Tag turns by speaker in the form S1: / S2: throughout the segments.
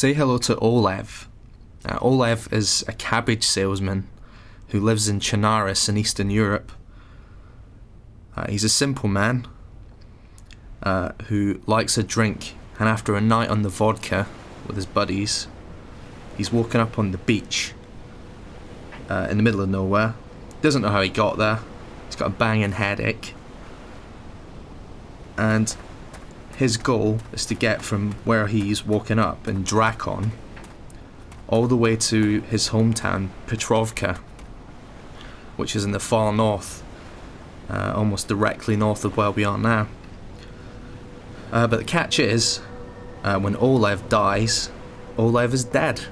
S1: Say hello to Olev. Olev is a cabbage salesman who lives in Chernarus in Eastern Europe. He's a simple man who likes a drink, and after a night on the vodka with his buddies, he's woken up on the beach in the middle of nowhere. Doesn't know how he got there. He's got a banging headache, and his goal is to get from where he's woken up in Drakon all the way to his hometown Petrovka, which is in the far north, almost directly north of where we are now. But the catch is, when Olev dies, Olev is dead.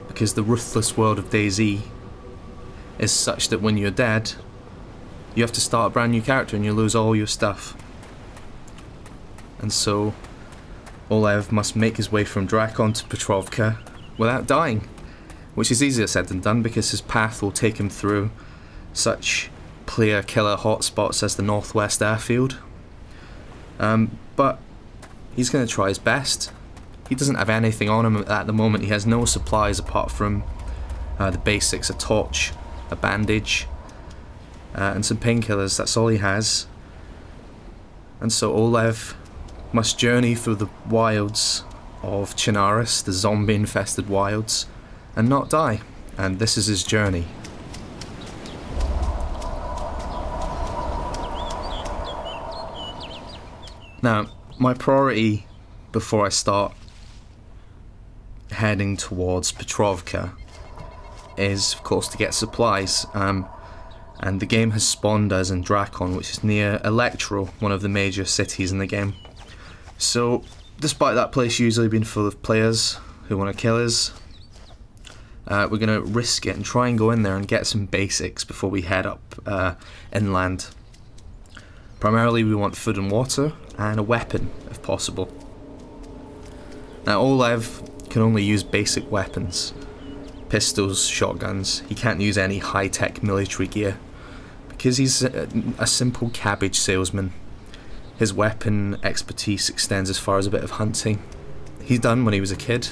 S1: Because the ruthless world of DayZ is such that when you're dead, you have to start a brand new character and you lose all your stuff. And so Olev must make his way from Drakon to Petrovka without dying, which is easier said than done because his path will take him through such player killer hotspots as the Northwest Airfield. But he's going to try his best. He doesn't have anything on him at the moment. He has no supplies apart from the basics: a torch, a bandage, and some painkillers. That's all he has. And so Olev must journey through the wilds of Chernarus, the zombie infested wilds, and not die. And this is his journey. Now, my priority before I start heading towards Petrovka is, of course, to get supplies. And the game has spawned us in Drakon, which is near Electro, one of the major cities in the game. So, despite that place usually being full of players who want to kill us, we're going to risk it and try and go in there and get some basics before we head up inland. Primarily we want food and water, and a weapon, if possible. Now, Olev can only use basic weapons. Pistols, shotguns. He can't use any high-tech military gear, because he's a simple cabbage salesman. His weapon expertise extends as far as a bit of hunting he's done when he was a kid.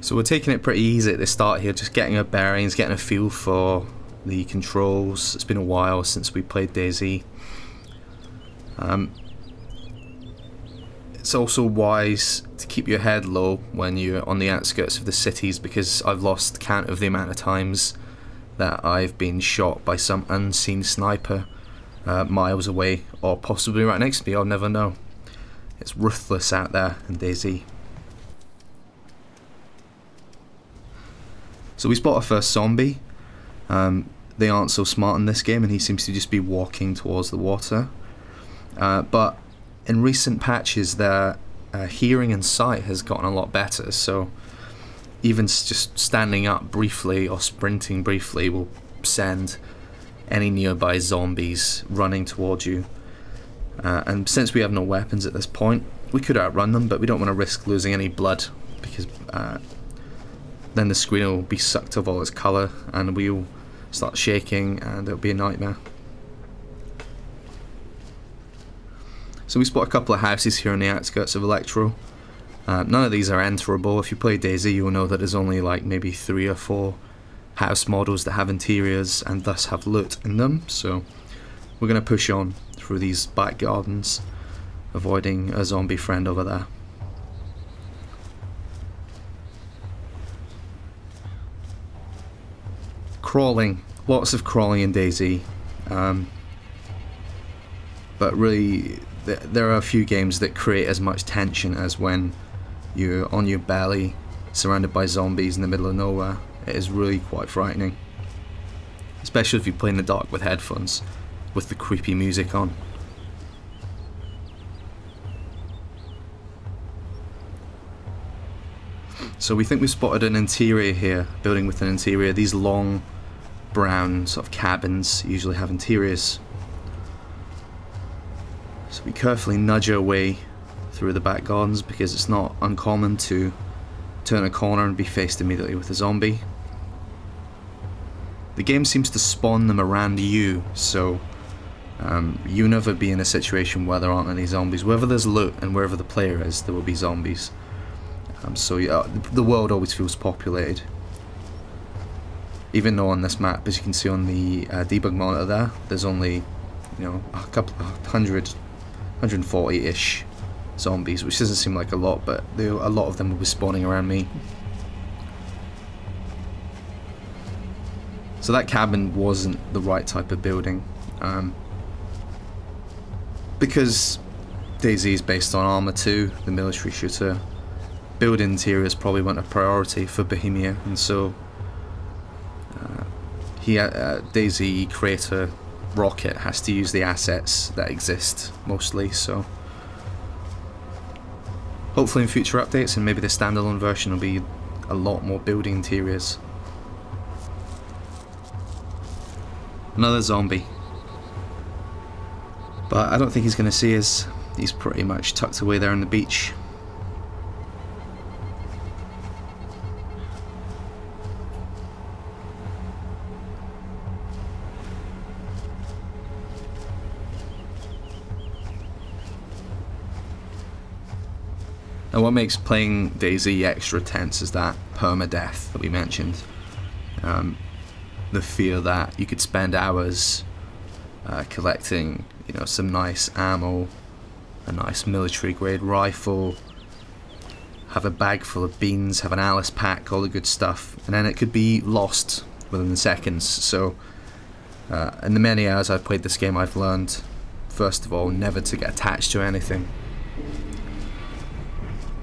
S1: So we're taking it pretty easy at the start here, just getting our bearings, getting a feel for the controls. It's been a while since we played DayZ. It's also wise to keep your head low when you're on the outskirts of the cities, because I've lost count of the amount of times that I've been shot by some unseen sniper miles away, or possibly right next to me. I'll never know. It's ruthless out there in DayZ. So we spot our first zombie. They aren't so smart in this game, and he seems to just be walking towards the water. But in recent patches, their hearing and sight has gotten a lot better, so even just standing up briefly or sprinting briefly will send any nearby zombies running towards you. And since we have no weapons at this point, we could outrun them, but we don't want to risk losing any blood, because then the screen will be sucked of all its colour and we'll start shaking and it'll be a nightmare. So we spot a couple of houses here on the outskirts of Electro. None of these are enterable. If you play DayZ, you'll know that there's only like maybe 3 or 4 house models that have interiors and thus have loot in them. So we're going to push on through these back gardens, avoiding a zombie friend over there. Crawling, lots of crawling in DayZ, but really there are a few games that create as much tension as when you're on your belly surrounded by zombies in the middle of nowhere. It is really quite frightening, especially if you play in the dark with headphones with the creepy music on. So we think we've spotted an interior here, a building with an interior. These long brown sort of cabins usually have interiors. So we carefully nudge our way through the back gardens, because it's not uncommon to turn a corner and be faced immediately with a zombie. The game seems to spawn them around you, so you never be in a situation where there aren't any zombies. Wherever there's loot and wherever the player is, there will be zombies. So yeah, the world always feels populated. Even though on this map, as you can see on the debug monitor there, there's only, you know, a couple of 140-ish zombies, which doesn't seem like a lot, but a lot of them will be spawning around me. So that cabin wasn't the right type of building, because DayZ is based on Arma 2, the military shooter. Build interiors probably weren't a priority for Bohemia, and so DayZ creator Rocket has to use the assets that exist mostly. So hopefully in future updates and maybe the standalone version will be a lot more building interiors. Another zombie, but I don't think he's going to see us. He's pretty much tucked away there on the beach. And what makes playing DayZ extra tense is that permadeath that we mentioned. The fear that you could spend hours collecting, you know, some nice ammo, a nice military grade rifle, have a bag full of beans, have an Alice pack, all the good stuff, and then it could be lost within seconds. So in the many hours I've played this game, I've learned, first of all, never to get attached to anything,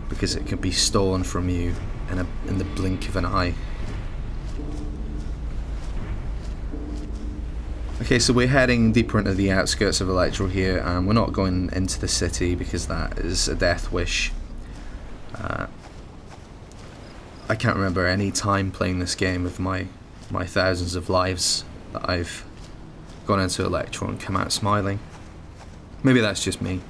S1: because it can be stolen from you in the blink of an eye. Okay, so we're heading deeper into the outskirts of Electro here, and we're not going into the city because that is a death wish. I can't remember any time playing this game with my thousands of lives that I've gone into Electro and come out smiling. Maybe that's just me.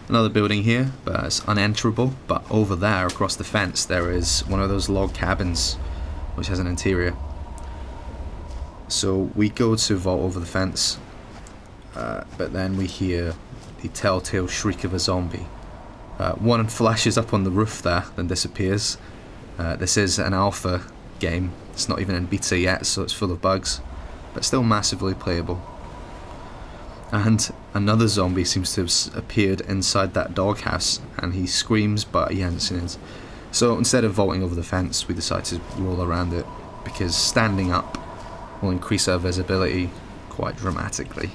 S1: Another building here, but it's unenterable. But over there, across the fence, there is one of those log cabins which has an interior. So we go to vault over the fence, but then we hear the telltale shriek of a zombie. One flashes up on the roof there, then disappears. This is an alpha game, it's not even in beta yet, so it's full of bugs, but still massively playable. And another zombie seems to have appeared inside that doghouse, and he screams, but he hasn't seen us. So instead of vaulting over the fence, we decide to roll around it, because standing up will increase our visibility quite dramatically.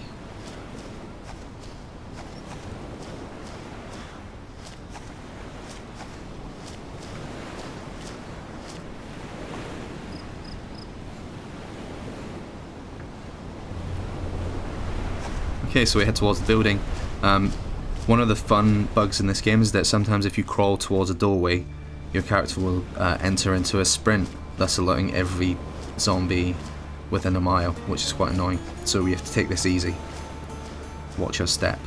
S1: Okay, so we head towards the building. One of the fun bugs in this game is that sometimes if you crawl towards a doorway, your character will enter into a sprint, thus alerting every zombie within a mile, which is quite annoying. So we have to take this easy. Watch your step.